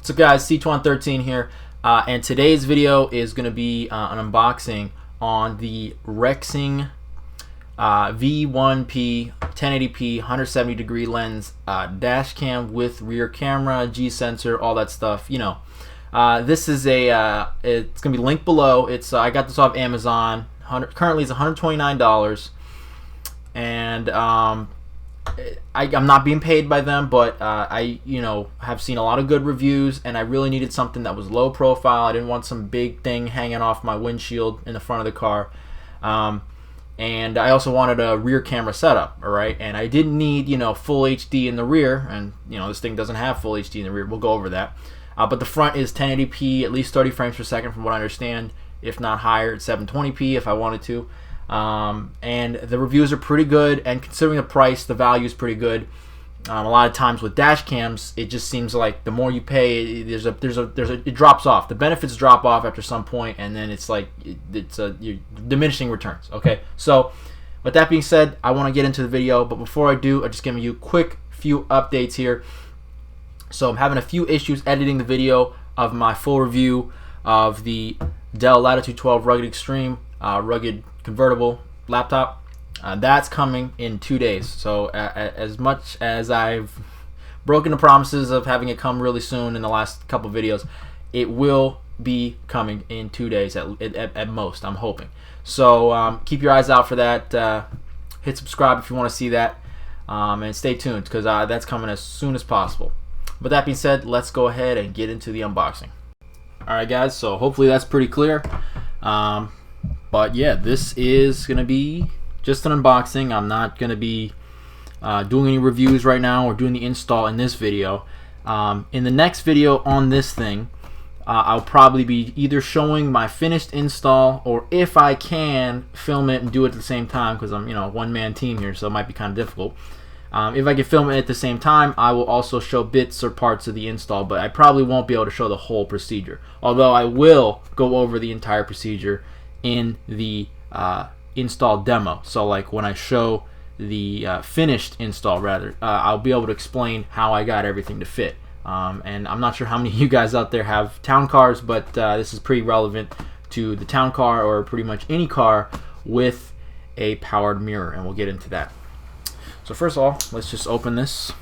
So guys, C2113 here, and today's video is going to be an unboxing on the Rexing V1P 1080p 170 degree lens dash cam with rear camera, G sensor, all that stuff. You know, this is it's going to be linked below. It's I got this off Amazon. Currently it's $129, and I'm not being paid by them, but I have seen a lot of good reviews, and I really needed something that was low profile. I didn't want some big thing hanging off my windshield in the front of the car, and I also wanted a rear camera setup. All right, and I didn't need full HD in the rear, and this thing doesn't have full HD in the rear. We'll go over that, but the front is 1080p, at least 30 frames per second from what I understand, if not higher. It's 720p if I wanted to. And the reviews are pretty good, and considering the price, the value is pretty good. A lot of times with dash cams, it just seems like the more you pay, it drops off. The benefits drop off after some point, and then it's like you're diminishing returns. Okay, so with that being said, I want to get into the video, but before I do, I'm just giving you a quick few updates here. So I'm having a few issues editing the video of my full review of the Dell Latitude 12 Rugged Extreme rugged convertible laptop. That's coming in 2 days. So as much as I've broken the promises of having it come really soon in the last couple videos, it will be coming in 2 days at most, I'm hoping. So keep your eyes out for that. Hit subscribe if you want to see that, and stay tuned, because that's coming as soon as possible. With that being said, let's go ahead and get into the unboxing. Alright guys, so hopefully that's pretty clear. But yeah, this is going to be just an unboxing. I'm not going to be doing any reviews right now or doing the install in this video. In the next video on this thing, I'll probably be either showing my finished install, or if I can, film it and do it at the same time, because I'm a one-man team here, so it might be kind of difficult. If I can film it at the same time, I will also show bits or parts of the install, but I probably won't be able to show the whole procedure. Although I will go over the entire procedure in the install demo. So like when I show the finished install, rather, I'll be able to explain how I got everything to fit. And I'm not sure how many of you guys out there have town cars, but this is pretty relevant to the town car, or pretty much any car with a powered mirror, and we'll get into that. So first of all, let's just open this.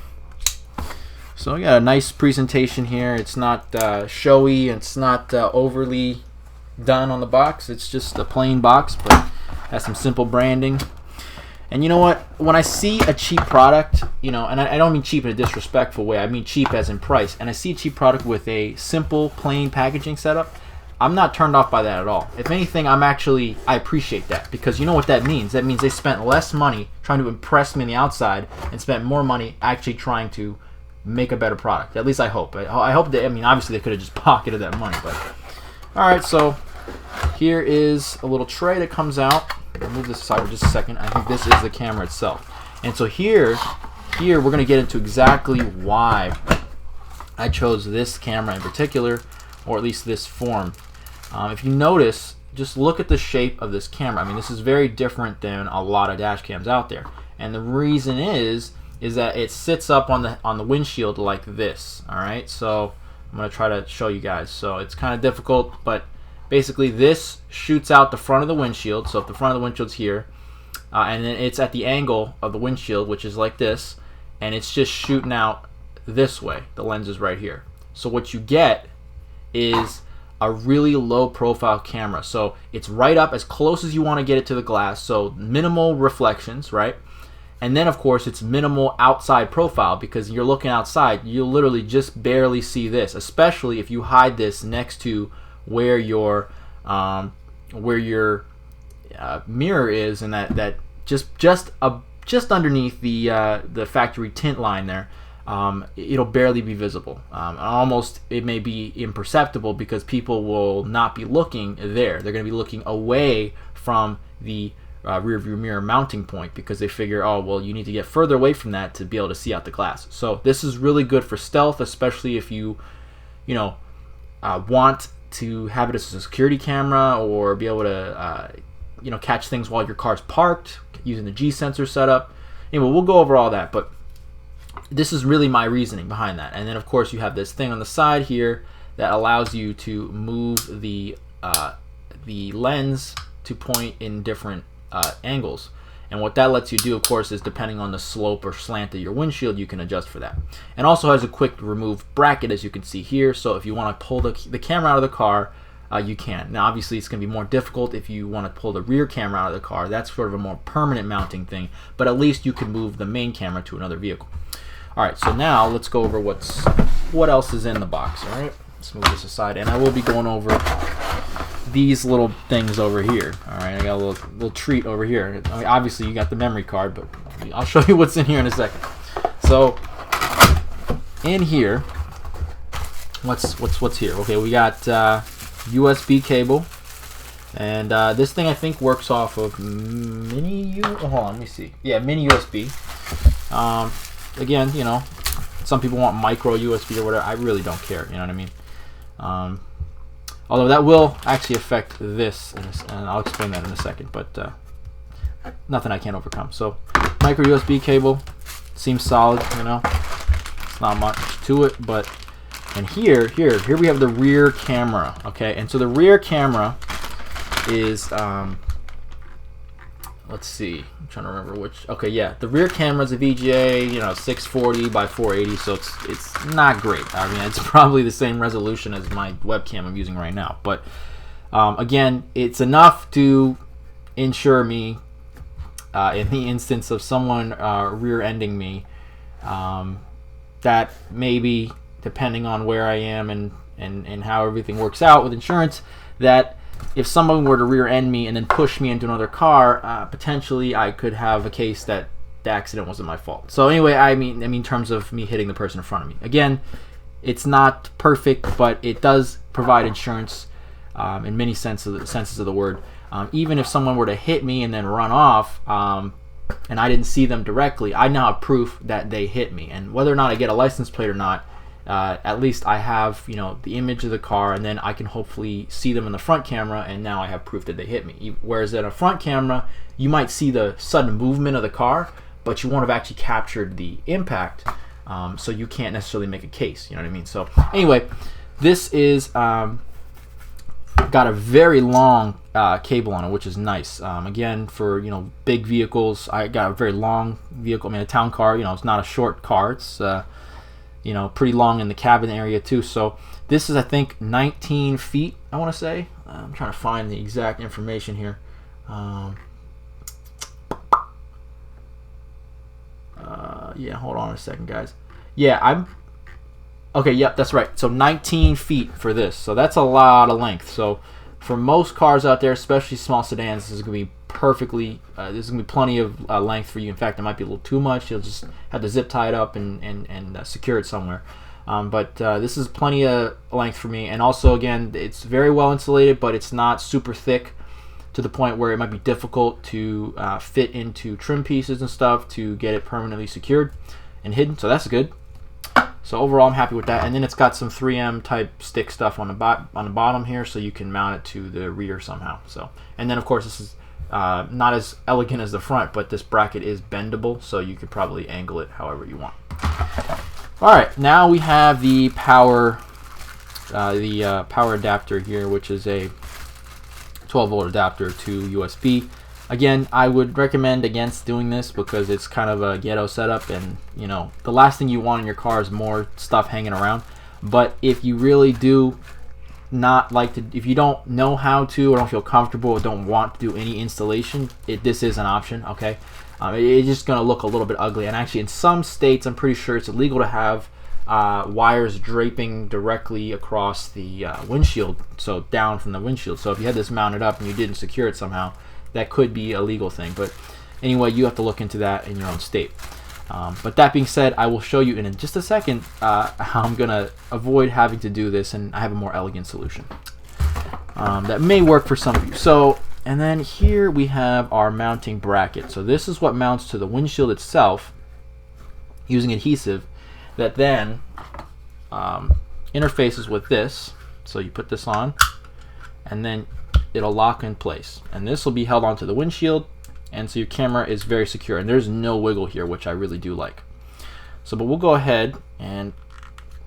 So we got a nice presentation here. It's not showy, it's not overly done on the box. It's just a plain box, but has some simple branding. And you know what? When I see a cheap product, and I don't mean cheap in a disrespectful way, I mean cheap as in price, and I see a cheap product with a simple, plain packaging setup, I'm not turned off by that at all. If anything, I appreciate that, because you know what that means? That means they spent less money trying to impress me on the outside and spent more money actually trying to make a better product. At least I hope. I hope that, obviously they could have just pocketed that money, but alright, so here is a little tray that comes out. I'll move this aside for just a second. I think this is the camera itself. And so here we're going to get into exactly why I chose this camera in particular, or at least this form. If you notice, just look at the shape of this camera. This is very different than a lot of dash cams out there. And the reason is that it sits up on the windshield like this. Alright, so I'm going to try to show you guys. So it's kind of difficult, but basically this shoots out the front of the windshield. So if the front of the windshield's here, and then it's at the angle of the windshield, which is like this, and it's just shooting out this way. The lens is right here. So what you get is a really low profile camera. So it's right up as close as you want to get it to the glass, so minimal reflections, right? And then of course it's minimal outside profile, because you're looking outside, you'll literally just barely see this, especially if you hide this next to where your mirror is, and that just underneath the factory tint line there. It'll barely be visible. Almost, it may be imperceptible, because people will not be looking there. They're going to be looking away from the rear view mirror mounting point, because they figure, oh well, you need to get further away from that to be able to see out the glass. So this is really good for stealth, especially if you want to have it as a security camera, or be able to catch things while your car's parked using the G sensor setup. Anyway, we'll go over all that, but this is really my reasoning behind that. And then of course you have this thing on the side here that allows you to move the lens to point in different angles. And what that lets you do, of course, is depending on the slope or slant of your windshield, you can adjust for that. And also has a quick remove bracket, as you can see here. So if you want to pull the camera out of the car, you can. Now, obviously, it's going to be more difficult if you want to pull the rear camera out of the car. That's sort of a more permanent mounting thing. But at least you can move the main camera to another vehicle. All right, so now let's go over what else is in the box. All right, let's move this aside. And I will be going over these little things over here. All right, I got a little treat over here. I mean, obviously you got the memory card, but I'll show you what's in here in a second. So in here, what's here? Okay, we got USB cable, and this thing I think works off of mini hold on, let me see. Yeah, mini USB. Again, you know, some people want micro USB or whatever. I really don't care. You know what I mean? Although that will actually affect this, and I'll explain that in a second, but nothing I can't overcome. So, micro USB cable seems solid, you know. It's not much to it, but and here we have the rear camera, okay? And so the rear camera is let's see, I'm trying to remember which. Okay, yeah, the rear camera is a VGA, you know, 640 by 480, so it's not great. I mean, it's probably the same resolution as my webcam I'm using right now, but again, it's enough to insure me in the instance of someone rear-ending me, that maybe, depending on where I am and how everything works out with insurance, that if someone were to rear-end me and then push me into another car, potentially I could have a case that the accident wasn't my fault. So anyway, I mean in terms of me hitting the person in front of me. Again, it's not perfect, but it does provide insurance in many senses of the word. Even if someone were to hit me and then run off, and I didn't see them directly, I now have proof that they hit me. And whether or not I get a license plate or not, at least I have, you know, the image of the car, and then I can hopefully see them in the front camera, and now I have proof that they hit me. Whereas in a front camera, you might see the sudden movement of the car, but you won't have actually captured the impact, so you can't necessarily make a case. You know what I mean? So anyway, this is got a very long cable on it, which is nice. Again, for, you know, big vehicles, I got a very long vehicle. I mean, a town car, you know, it's not a short car. It's you know, pretty long in the cabin area too. So this is, I think, 19 feet, I want to say. I'm trying to find the exact information here. Yeah, hold on a second, guys. Yeah, okay, yep, that's right. So 19 feet for this. So that's a lot of length. So for most cars out there, especially small sedans, this is going to be perfectly, there's going to be plenty of length for you. In fact, it might be a little too much. You'll just have to zip tie it up and secure it somewhere. But this is plenty of length for me. And also, again, it's very well insulated, but it's not super thick to the point where it might be difficult to fit into trim pieces and stuff to get it permanently secured and hidden. So that's good. So overall, I'm happy with that. And then it's got some 3M type stick stuff on the bottom here, so you can mount it to the rear somehow. So, and then of course this is not as elegant as the front, but this bracket is bendable, so you could probably angle it however you want. All right, now we have the power adapter here, which is a 12-volt adapter to USB. Again, I would recommend against doing this because it's kind of a ghetto setup, and you know, the last thing you want in your car is more stuff hanging around. But if you really do not like to, if you don't know how to, or don't feel comfortable, or don't want to do any installation, this is an option. Okay, it's just going to look a little bit ugly, and actually in some states I'm pretty sure it's illegal to have wires draping directly across the windshield, so down from the windshield. So if you had this mounted up and you didn't secure it somehow, that could be a legal thing. But anyway, you have to look into that in your own state. But that being said, I will show you in just a second how I'm going to avoid having to do this, and I have a more elegant solution that may work for some of you. So, and then here we have our mounting bracket. So this is what mounts to the windshield itself using adhesive that then interfaces with this. So you put this on, and then it'll lock in place, and this will be held onto the windshield, and so your camera is very secure, and there's no wiggle here, which I really do like. So, but we'll go ahead and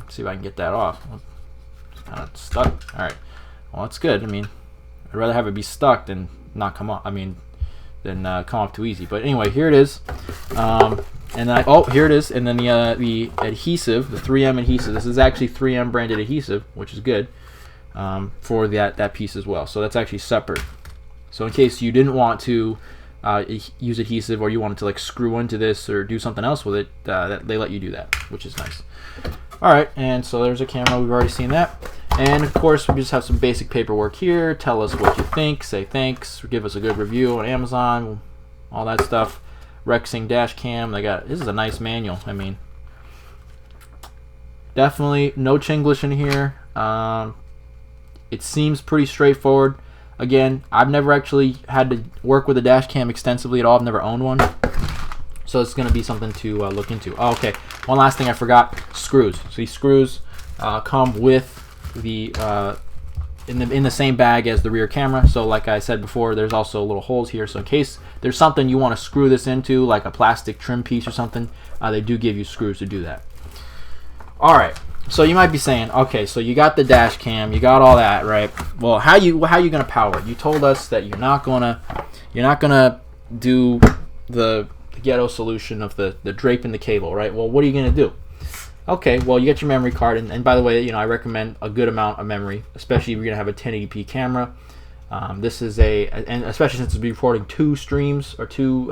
see if I can get that off. It's kind of stuck. All right. Well, that's good. I mean, I'd rather have it be stuck than not come off. I mean, than come off too easy. But anyway, here it is. And then here it is. And then the adhesive, the 3M adhesive. This is actually 3M branded adhesive, which is good for that piece as well. So that's actually separate. So in case you didn't want to use adhesive, or you wanted to like screw into this or do something else with it, they let you do that, which is nice. All right, and so there's a camera. We've already seen that. And of course, we just have some basic paperwork here. Tell us what you think. Say thanks. Give us a good review on Amazon. All that stuff. Rexing Dashcam. This is a nice manual. I mean, definitely no Chinglish in here. It seems pretty straightforward. Again, I've never actually had to work with a Dashcam extensively at all. I've never owned one. So it's going to be something to look into. Oh, okay, one last thing I forgot. Screws. So these screws come with the in the same bag as the rear camera. So like I said before, there's also little holes here. So in case there's something you want to screw this into, like a plastic trim piece or something, they do give you screws to do that. All right. So you might be saying, okay, so you got the dash cam, you got all that, right? Well, how you gonna power it? You told us that you're not gonna do the ghetto solution of the draping the cable, right? Well, what are you gonna do? Okay, well, you get your memory card, and by the way, I recommend a good amount of memory, especially if you're gonna have a 1080p camera. This is and especially since it's recording two streams or two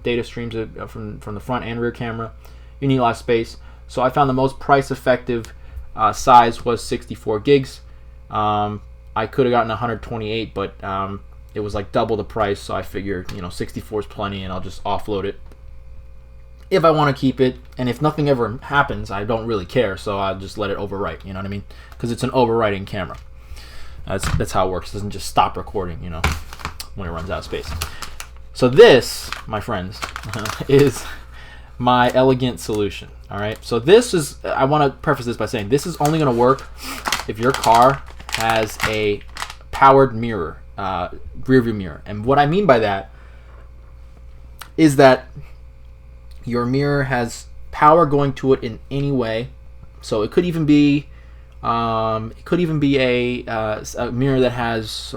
data streams from the front and rear camera, you need a lot of space. So I found the most price-effective size was 64 gigs. I could have gotten 128, but it was like double the price. So I figured, 64 is plenty, and I'll just offload it if I want to keep it. And if nothing ever happens, I don't really care. So I'll just let it overwrite. You know what I mean? Because it's an overwriting camera. That's how it works. It doesn't just stop recording, when it runs out of space. So this, my friends, is my elegant solution. All right, so this is, I want to preface this by saying this is only going to work if your car has a powered mirror, rear view mirror. And what I mean by that is that your mirror has power going to it in any way. So it could even be a mirror that has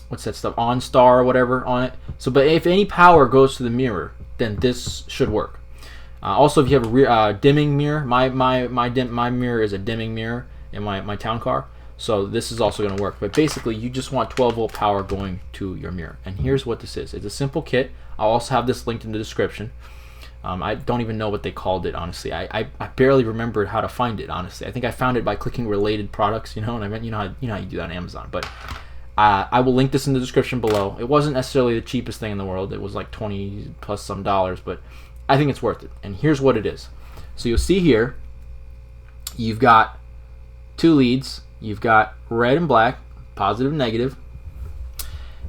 what's that stuff, OnStar or whatever on it. So, but if any power goes to the mirror, then this should work. Also, if you have a dimming mirror, my mirror is a dimming mirror in my town car, so this is also going to work. But basically, you just want 12-volt power going to your mirror. And here's what this is. It's a simple kit. I'll also have this linked in the description. I don't even know what they called it, honestly. I barely remembered how to find it, honestly. I think I found it by clicking related products, and I meant, you know how you do that on Amazon. But I will link this in the description below. It wasn't necessarily the cheapest thing in the world. It was like $20 plus some dollars, but I think it's worth it. And here's what it is. So you'll see here, you've got two leads. You've got red and black, positive and negative,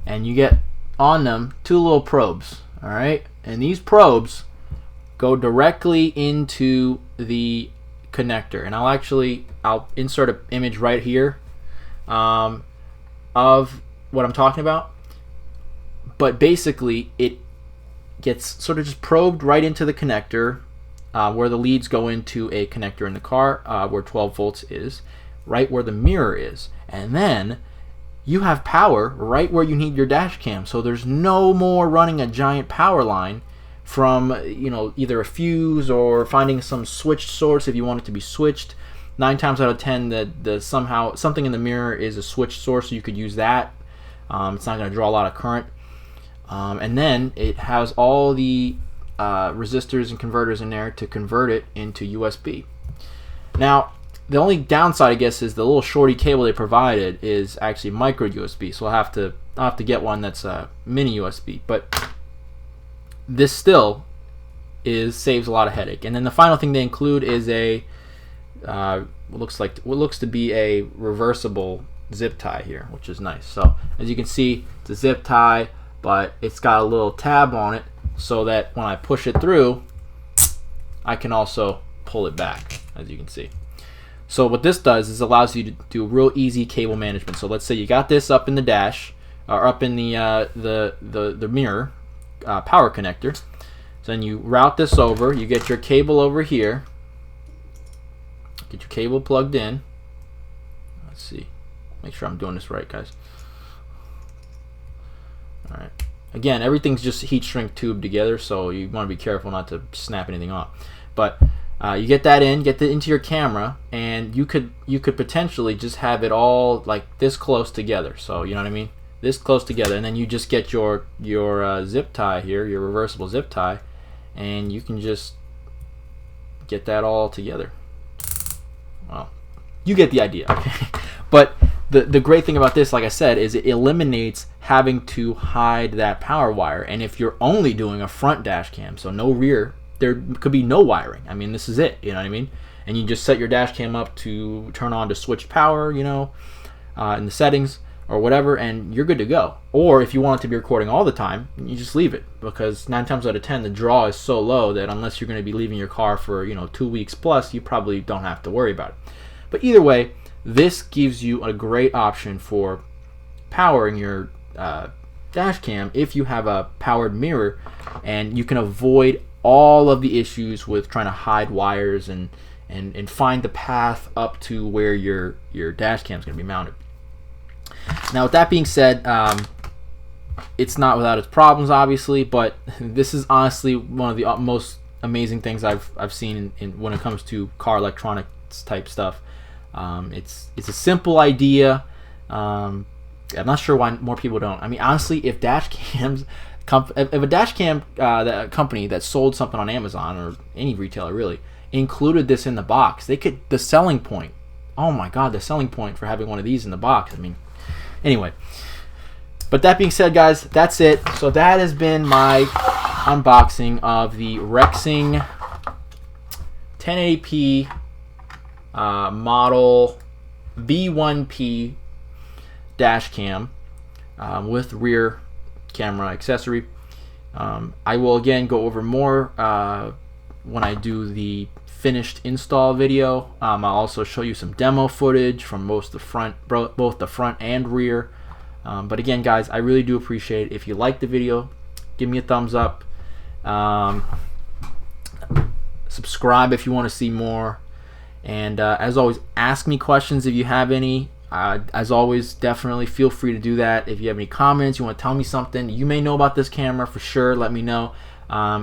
and you get on them two little probes. All right, and these probes go directly into the connector. And I'll insert an image right here of what I'm talking about. But basically, it gets sort of just probed right into the connector where the leads go into a connector in the car where 12 volts is, right where the mirror is. And then you have power right where you need your dash cam. So there's no more running a giant power line from either a fuse or finding some switched source if you want it to be switched. 9 times out of 10 the somehow something in the mirror is a switched source, so you could use that. It's not going to draw a lot of current. And then it has all the resistors and converters in there to convert it into USB. Now, the only downside, I guess, is the little shorty cable they provided is actually micro USB. So I'll have to get one that's a mini USB. But this still saves a lot of headache. And then the final thing they include is what looks to be a reversible zip tie here, which is nice. So as you can see, it's a zip tie, but it's got a little tab on it so that when I push it through, I can also pull it back, as you can see. So what this does is allows you to do real easy cable management. So let's say you got this up in the dash, or up in the mirror power connector. So then you route this over. You get your cable over here. Get your cable plugged in. Let's see. Make sure I'm doing this right, guys. All right. Again, everything's just heat shrink tube together, so you want to be careful not to snap anything off. But you get that in, get that into your camera, and you could potentially just have it all like this close together. So you know what I mean? This close together, and then you just get your zip tie here, your reversible zip tie, and you can just get that all together. Well, you get the idea. Okay? But the great thing about this, like I said, is it eliminates having to hide that power wire. And if you're only doing a front dash cam, so no rear, there could be no wiring. I mean, this is it, you know what I mean? And you just set your dash cam up to turn on to switch power, you know, in the settings or whatever, and you're good to go. Or if you want it to be recording all the time, you just leave it, because 9 times out of 10 the draw is so low that unless you're going to be leaving your car for, you know, 2 weeks plus, you probably don't have to worry about it. But either way, this gives you a great option for powering your dash cam if you have a powered mirror, and you can avoid all of the issues with trying to hide wires and find the path up to where your dash cam is going to be mounted. Now, with that being said, it's not without its problems, obviously, but this is honestly one of the most amazing things I've seen in when it comes to car electronics type stuff. It's a simple idea. I'm not sure why more people don't. I mean, honestly, if dash cams, if a dash cam that company that sold something on Amazon or any retailer really included this in the box, they could, the selling point. Oh my God, the selling point for having one of these in the box. I mean, anyway. But that being said, guys, that's it. So that has been my unboxing of the Rexing 1080p model V1P dash cam with rear camera accessory. I will again go over more when I do the finished install video. I'll also show you some demo footage from both the front and rear. But again, guys, I really do appreciate it. If you like the video, give me a thumbs up. Subscribe if you want to see more. And as always, ask me questions if you have any. As always, definitely feel free to do that. If you have any comments, you want to tell me something you may know about this camera, for sure, let me know.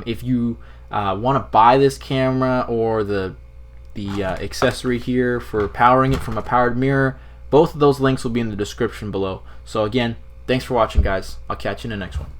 If you want to buy this camera or the accessory here for powering it from a powered mirror, both of those links will be in the description below. So again, thanks for watching, guys. I'll catch you in the next one.